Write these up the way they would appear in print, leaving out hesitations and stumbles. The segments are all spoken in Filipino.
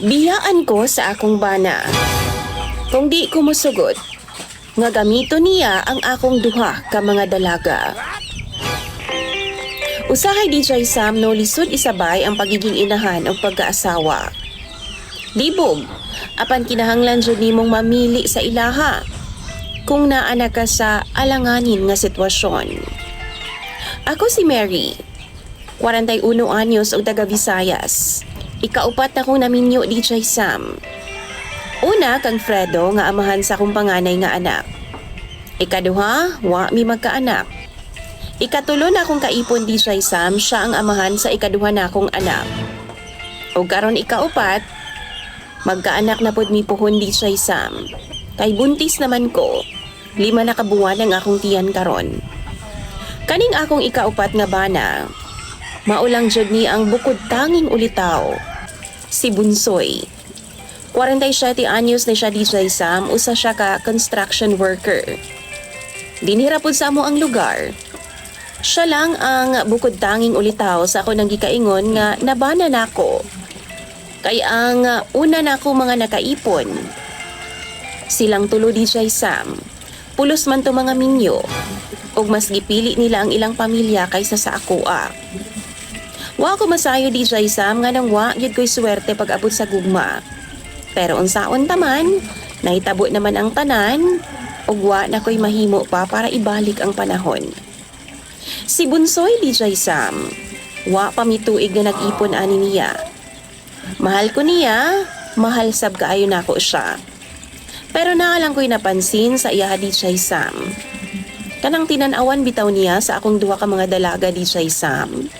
Biyaan ko sa akong bana. Kung di ko mosugot, nga gamito niya ang akong duha ka mga dalaga. Usahay DJ Sam no lisod isabay ang pagiging inahan o pagkaasawa. Dibog, apan kinahanglan jud nimong mamili sa ilaha kung naana ka sa alanganin nga sitwasyon. Ako si Mary, 41 anyos og taga Visayas. Ikaupat na kong naminyo DJ Sam. Una kang Fredo nga amahan sa akong panganay nga anak. Ikaduha, wa mi magkaanak. Ikatulo na akong kaipon DJ Sam, siya ang amahan sa ikaduha na akong anak. O karon ikaupat, magkaanak na pod mi puhon DJ Sam. Kay buntis naman ko, 5 na kabuwan ang akong tiyan karon. Kaning akong ikaupat nga bana, maulang jud ni ang bukod tanging ulitaw, si Bunsoy. 47 anyos na siya DJ Sam, usa siya ka construction worker. Dinhira pod sa amo ang lugar. Siya lang ang bukod tanging ulitaw sa ako nang gikaingon nga nabana nako. Kay ang una nako mga nakaipon. Silang tulo DJ Sam. Pulos man to mga minyo. Og mas gipili nila ang ilang pamilya kaysa sa akoa. Wa ko masayo DJ Sam nga nang wa gyud ko'y swerte pag abot sa gugma. Pero unsaon taman, nahitabo naman ang tanan ug wa na ko'y mahimo pa para ibalik ang panahon. Si Bunsoy DJ Sam, wa pa mituig nga nag-ipon ani niya. Mahal ko niya, mahal sab kaayo nako siya. Pero naalang ko'y napansin sa iya DJ Sam. Kanang tinan-awan bitaw niya sa akong duha ka mga dalaga DJ Sam.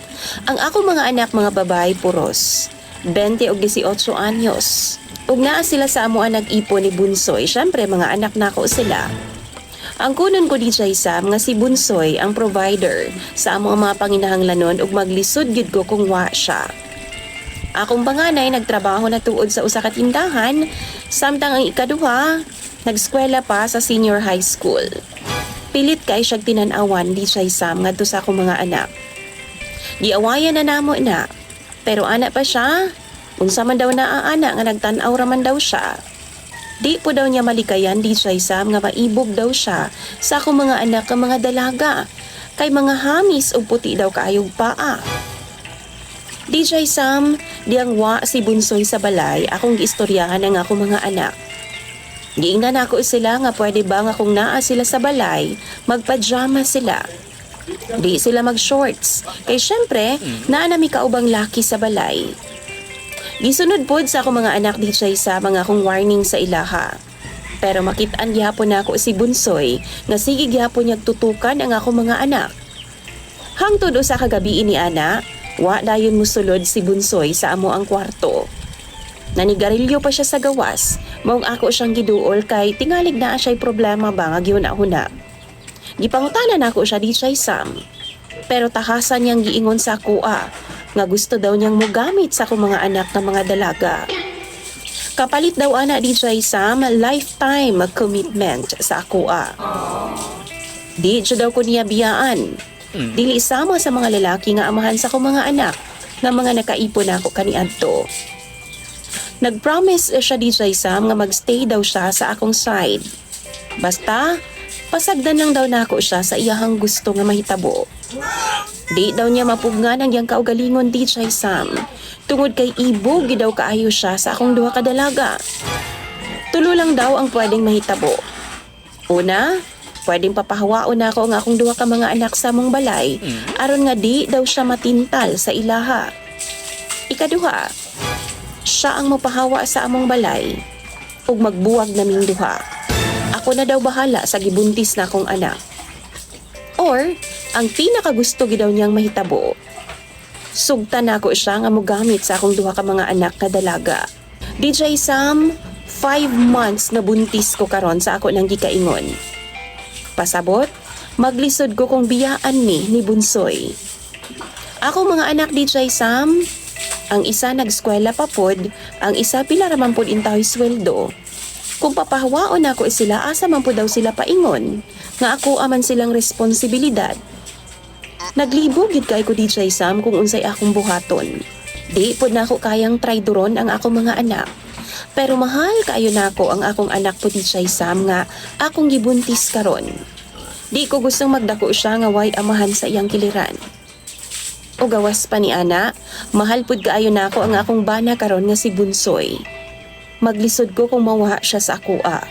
Ang akong mga anak mga babay puros, 20 ug 18 anyos. Ug naa sila sa amo ang nag-ipon ni Bunsoy, syempre mga anak nako sila. Ang kunon ko DJ Sam nga si Bunsoy ang provider sa amo ang mga panginahanglanon ug maglisod gyud ko kung wa siya. Akong panganay nagtrabaho na tuod sa usa ka tindahan, samtang ang ikaduha nagskwela pa sa senior high school. Pilit kay siyag tinan-awan DJ Sam ngadto sa akong mga anak. Giawayan na namo na, pero anak pa siya, unsa man daw na ang anak nga nagtan-aw raman daw siya. Di po daw niya malikayan DJ Sam nga maibog daw siya sa akong mga anak nga mga dalaga, kay mga hamis o puti daw kaayog paa. DJ Sam, diyang wa si Bunsoy sa balay, akong giistoryahan ang akong mga anak. Giingnan ako sila nga pwede ba nga kung naa sila sa balay, magpajama sila. Di sila mag-shorts, kay syempre, naa nami kaubang laki sa balay. Gisunod pod sa akong mga anak DJ sa mga akong warning sa ilaha. Pero makit-an gyapon nako si Bunsoy nga sige gyapon niyag tutukan ang akong mga anak. Hangtod usa ka gabi ni ana, wa dayon musulod si Bunsoy sa amo ang kwarto. Nanigarilyo pa siya sa gawas, maong ako siyang giduol kay tingalig na siya'y problema ba nga gihuna-huna. Gipangutanan ako siya DJ Sam, pero tahasan niyang giingon sa akoa nga gusto daw niyang mogamit sa akong mga anak na mga dalaga. Kapalit daw ana DJ Sam, lifetime commitment sa akoa. Di siya daw ko niya biyaan. Dili sama sa mga lalaki nga amahan sa akong mga anak na mga nakaipon ako kaniadto. Nag-promise siya DJ Sam nga magstay daw siya sa akong side. Basta, pasagdan lang daw nako siya sa iyahang gusto nga mahitabo. Di daw niya mapugnan ang iyang kaugalingon DJ Sam. Tungod kay ibog daw kaayo siya sa akong duha ka dalaga. Tulo lang daw ang pwedeng mahitabo. Una, pwedeng papahawaon ako ang akong duha ka mga anak sa among balay, aron nga di daw siya matintal sa ilaha. Ikaduha, siya ang mapahawa sa among balay ug magbuwag naming duha. Ako na daw bahala sa gibuntis na akong anak. Or, ang pinakagusto gidaw niyang mahitabo, sugtan ako siya nga mogamit sa akong duha ka mga anak na dalaga. DJ Sam, 5 months na buntis ko karon sa ako nang gikaingon. Pasabot, maglisod ko kung biyaan ni Bunsoy. Ako mga anak DJ Sam, ang isa nagskwela pa pod, ang isa pila raman pod intahoy sweldo. Kung papahawaon ako sila, asa man po daw sila paingon, nga ako aman silang responsibilidad. Naglibog gid kay ko DJ Sam kung unsay akong buhaton. Di po na ako kayang traidoron ang akong mga anak. Pero mahal kaayo nako ang akong anak po Tichay Sam nga akong gibuntis karon. Di ko gustong magdako siya nga way amahan sa iyang kiliran. O gawas pa ni ana, mahal pud kaayo nako ang akong bana karon nga si Bunsoy. Maglisod ko kung mawaha siya sa akoa.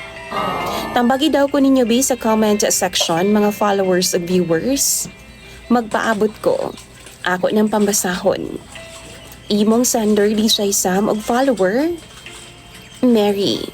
Tambagi daw ko ninyo be sa comment section mga followers o viewers. Magpaabot ko. Ako ng pambasahon. Imong sender Tichay Sam og follower, Mary.